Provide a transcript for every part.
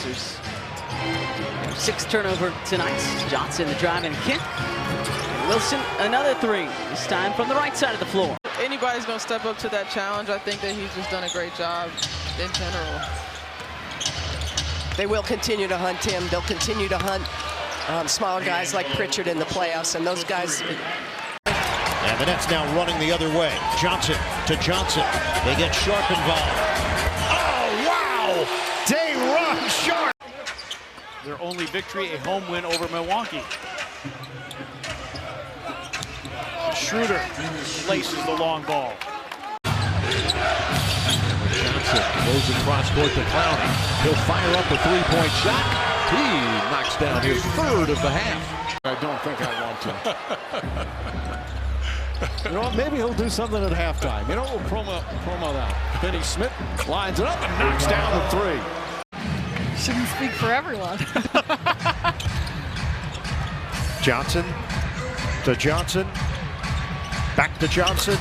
Blazers. 6th turnover tonight. Johnson the drive and kick. Wilson another three, this time from the right side of the floor. Anybody's going to step up to that challenge. I think that he's just done a great job in general. They will continue to hunt him. They'll continue to hunt smaller guys like Pritchard in the playoffs, and those guys. And the Nets now running the other way. Johnson to Johnson. They get Sharp involved. Oh, wow! They run Sharp. Their only victory, a home win over Milwaukee. Schroeder laces the long ball. Johnson goes across court to Clowney. He'll fire up a three-point shot. He knocks down his third of the half. I don't think I want to. You know what? Maybe he'll do something at halftime. You know, we'll promo that. Finney Smith lines it up and knocks down the three. Shouldn't speak for everyone. Johnson to Johnson. Back to Johnson.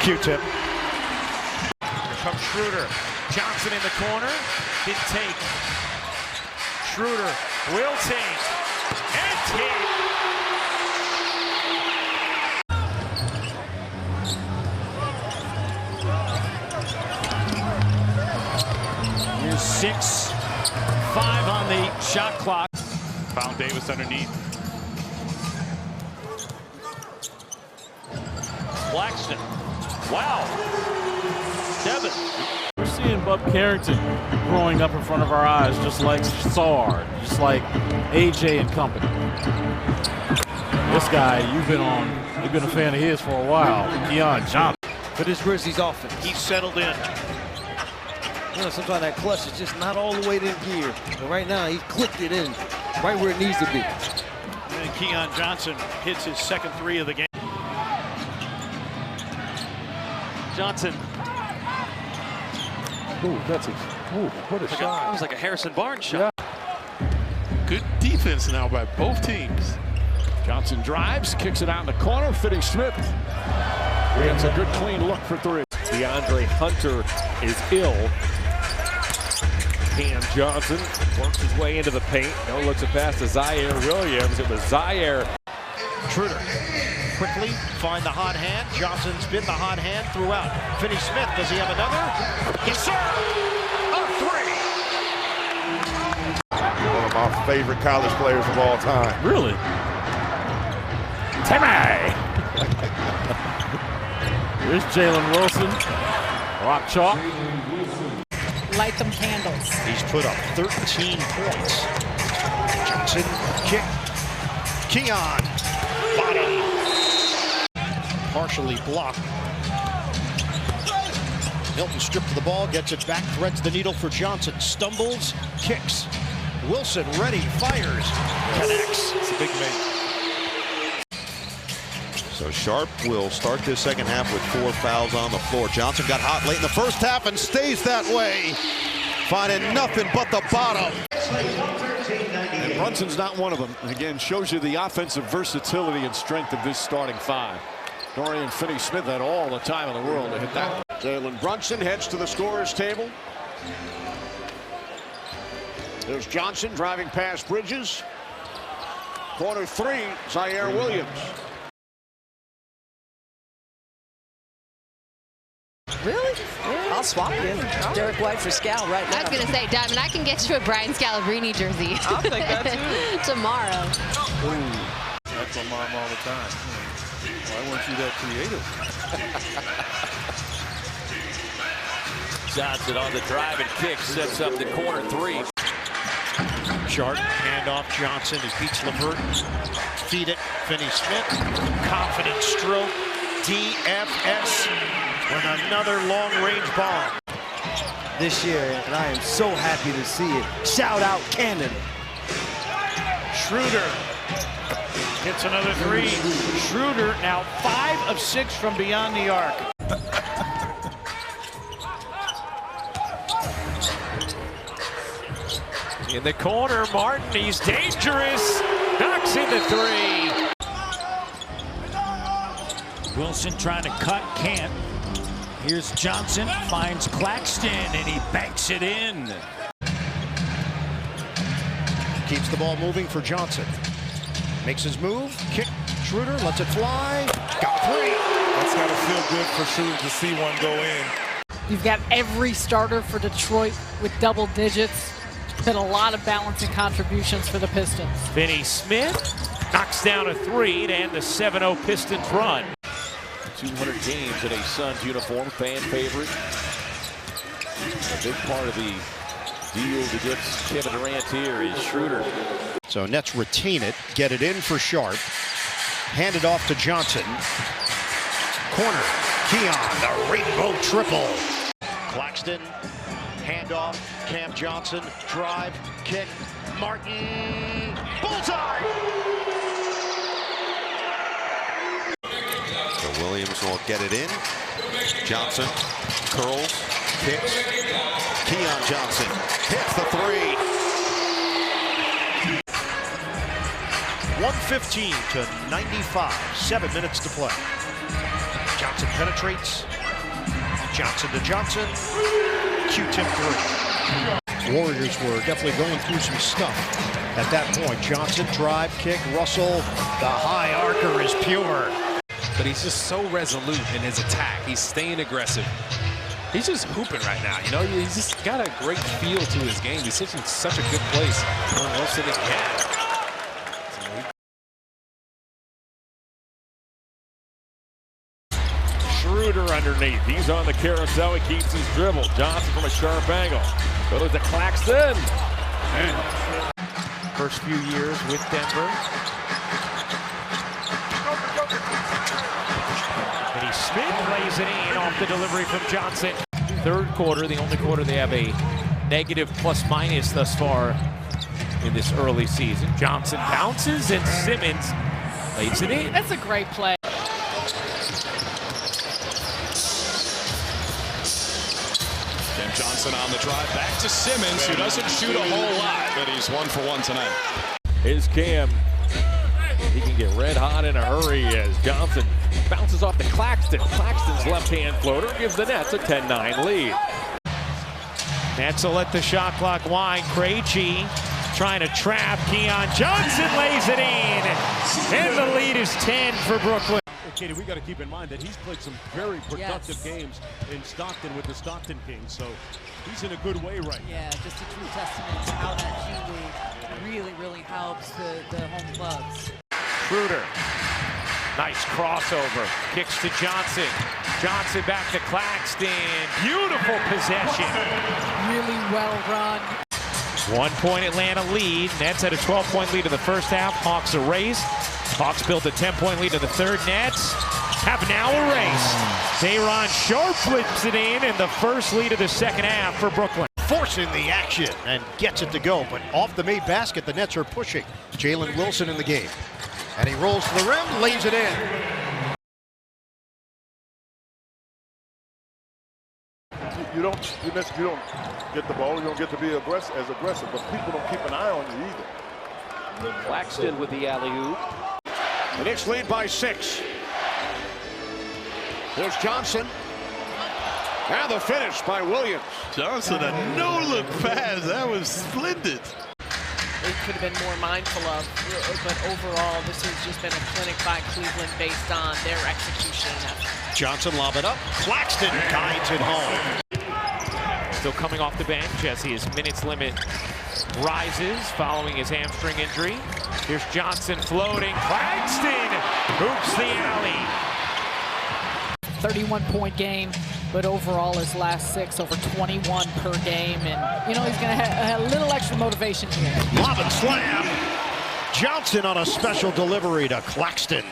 Q-tip. Here comes Schroeder. Johnson in the corner. Didn't take. Schroeder will take. And take. Here's 6-5 on the shot clock. Found Davis underneath. Claxton. Wow. Devin. We're seeing Bub Carrington growing up in front of our eyes, just like Sarr, just like AJ and company. This guy, you've been a fan of his for a while. Keon Johnson. For this Grizzlies offense. He's settled in. You know, sometimes that clutch is just not all the way in gear. But right now, he's clicked it in right where it needs to be. And Keon Johnson hits his second three of the game. Johnson. Ooh, that's what a shot. That was like a Harrison Barnes shot. Yeah. Good defense now by both teams. Johnson drives, kicks it out in the corner. Finney Smith gets a good clean look for three. DeAndre Hunter is ill. Cam Johnson works his way into the paint. No looks it past to Zaire Williams. It was Zaire. Schroeder quickly find the hot hand. Johnson's been the hot hand throughout. Finney Smith, does he have another? Yes, sir! A three! One of my favorite college players of all time. Really? Timmy! Here's Jalen Wilson. Rock chalk. Light them candles. He's put up 13 points. Johnson, kick. Keon, bottom. Partially blocked. Milton stripped to the ball, gets it back, threads the needle for Johnson. Stumbles, kicks. Wilson ready, fires, connects. It's a big make. So Sharp will start this second half with 4 fouls on the floor. Johnson got hot late in the first half and stays that way. Finding nothing but the bottom. And Brunson's not one of them. Again, shows you the offensive versatility and strength of this starting five. Dorian Finney-Smith had all the time in the world to hit that. Jalen Brunson heads to the scorer's table. There's Johnson driving past Bridges. Corner three, Zaire Williams. Really? I'll swap you. Derek White for Scal right now. I was going to say, Diamond, I can get you a Brian Scalabrine jersey. I'll take that too. Tomorrow. That's my mom all the time. Why weren't you that creative? Johnson on the drive and kick sets up the corner three. Sharp, handoff, Johnson, he beats LeVert. Feed it, Finney-Smith. Confident stroke. DFS with another long-range bomb. This year, and I am so happy to see it. Shout out Canada. Schroeder hits another three. Schroeder now 5 of 6 from beyond the arc. In the corner, Martin, he's dangerous. Knocks in the three. Wilson trying to cut, can't. Here's Johnson, finds Claxton, and he banks it in. Keeps the ball moving for Johnson. Makes his move. Kick. Schroeder lets it fly. Got three. That's got to feel good for Schroeder to see one go in. You've got every starter for Detroit with double digits. Been a lot of balancing contributions for the Pistons. Finney Smith knocks down a three to end the 7-0 Pistons run. 200 games in a Suns uniform, fan favorite. A big part of the deal to get Kevin Durant here is Schroeder. So Nets retain it, get it in for Sharp. Hand it off to Johnson. Corner. Keon, the rainbow triple. Claxton, handoff. Cam Johnson, drive, kick. Martin, bullseye! So Williams will get it in. Johnson curls, kicks. Keon Johnson hits the three. 115 to 95. 7 minutes to play. Johnson penetrates. Johnson to Johnson. Q-tip three. Warriors were definitely going through some stuff at that point. Johnson, drive, kick, Russell. The high archer is pure. But he's just so resolute in his attack. He's staying aggressive. He's just hooping right now. You know, he's just got a great feel to his game. He's sitting in such a good place on most of the game. Schroeder underneath. He's on the carousel. He keeps his dribble. Johnson from a sharp angle. Goes to Claxton. And First few years with Denver. Finney Smith lays it in off the delivery from Johnson. Third quarter, the only quarter they have a negative plus-minus thus far in this early season. Johnson bounces and Simmons lays it in. That's a great play. Cam Johnson on the drive back to Simmons, who doesn't shoot a whole lot, but he's 1 for 1 tonight. Here's Cam. He can get red hot in a hurry as Johnson bounces off to Claxton. Claxton's left-hand floater gives the Nets a 10-9 lead. Nets will let the shot clock wind. Krejci trying to trap. Keon Johnson lays it in. And the lead is 10 for Brooklyn. Katie, we got to keep in mind that he's played some very productive games in Stockton with the Stockton Kings, so he's in a good way right now. Yeah, just a true testament to how that G League really helps the home clubs. Schroeder, nice crossover, kicks to Johnson. Johnson back to Claxton. Beautiful possession. Really well run. 1 point Atlanta lead. Nets had a 12-point lead in the first half. Hawks erased. Hawks built a 10-point lead in the third. Nets have now erased. Day'Ron Sharpe flips it in, and the first lead of the second half for Brooklyn. Forcing the action and gets it to go, but off the made basket, the Nets are pushing. Jalen Wilson in the game. And he rolls to the rim, lays it in. You don't get the ball, you don't get to be as aggressive, but people don't keep an eye on you either. Claxton with the alley-oop. The Knicks lead by 6. There's Johnson. And the finish by Williams. Johnson, a no-look pass. That was splendid. They could have been more mindful of, but overall, this has just been a clinic by Cleveland based on their execution. Johnson lob it up. Claxton guides it home. Still coming off the bench as his minutes limit rises following his hamstring injury. Here's Johnson floating. Claxton hoops the alley. 31-point game, but overall his last 6 over 21 per game, and you know he's going to have a little extra motivation here. Lob and slam. Johnson on a special delivery to Claxton.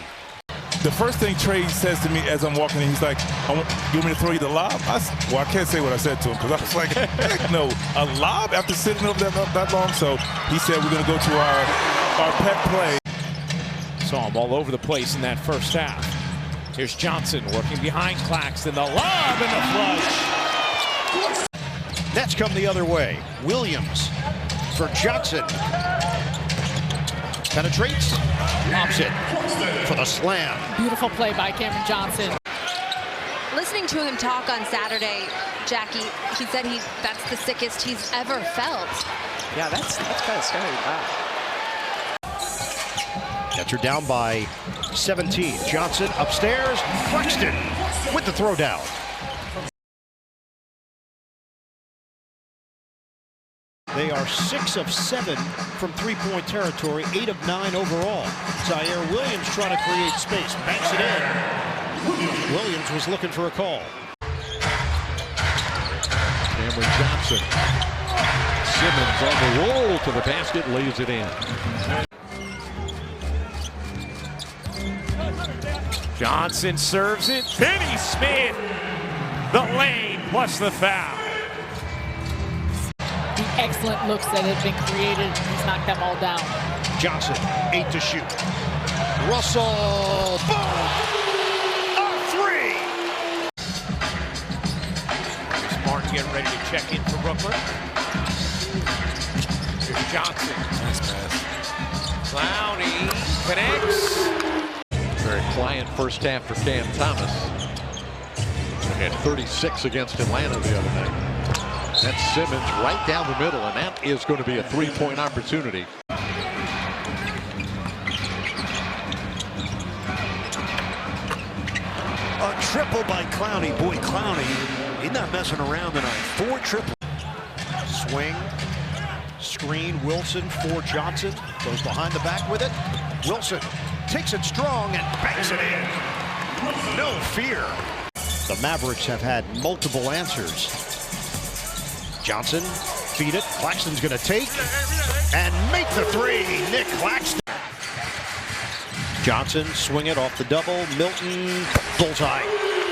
The first thing Trey says to me as I'm walking in, he's like, you want me to throw you the lob? Well, I can't say what I said to him because I was like, heck no, a lob after sitting over that long? So he said we're going to go to our pet play. Saw him all over the place in that first half. Here's Johnson working behind Claxton. The lob and the flush. Nets come the other way. Williams for Johnson. Penetrates, lobs it for the slam. Beautiful play by Cameron Johnson. Listening to him talk on Saturday, Jackie, he said that's the sickest he's ever felt. Yeah, that's kind of scary. Wow. Nets are down by 17. Johnson upstairs. Claxton with the throw down. They are 6 of 7 from three-point territory, 8 of 9 overall. Zaire Williams trying to create space, banks it in. Williams was looking for a call. Cameron Johnson. Simmons on the roll to the basket, lays it in. Johnson serves it. Finney Smith, the lane plus the foul. The excellent looks that have been created, he's knocked them all down. Johnson, 8 to shoot. Russell, boom! A 3! Here's Martin getting ready to check in for Brooklyn. Here's Johnson. Nice pass. Clowney connects. Very quiet first half for Cam Thomas. They had 36 against Atlanta the other night. That's Simmons right down the middle, and that is going to be a three-point opportunity. A triple by Clowney. Boy, Clowney, he's not messing around tonight. 4 triples. Swing, screen, Wilson for Johnson. Goes behind the back with it. Wilson takes it strong and banks it in. No fear. The Mavericks have had multiple answers. Johnson, feed it. Claxton's going to take and make the 3. Nick Claxton. Johnson, swing it off the double. Milton, bullseye.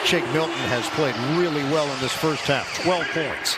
Shake Milton has played really well in this first half. 12 points.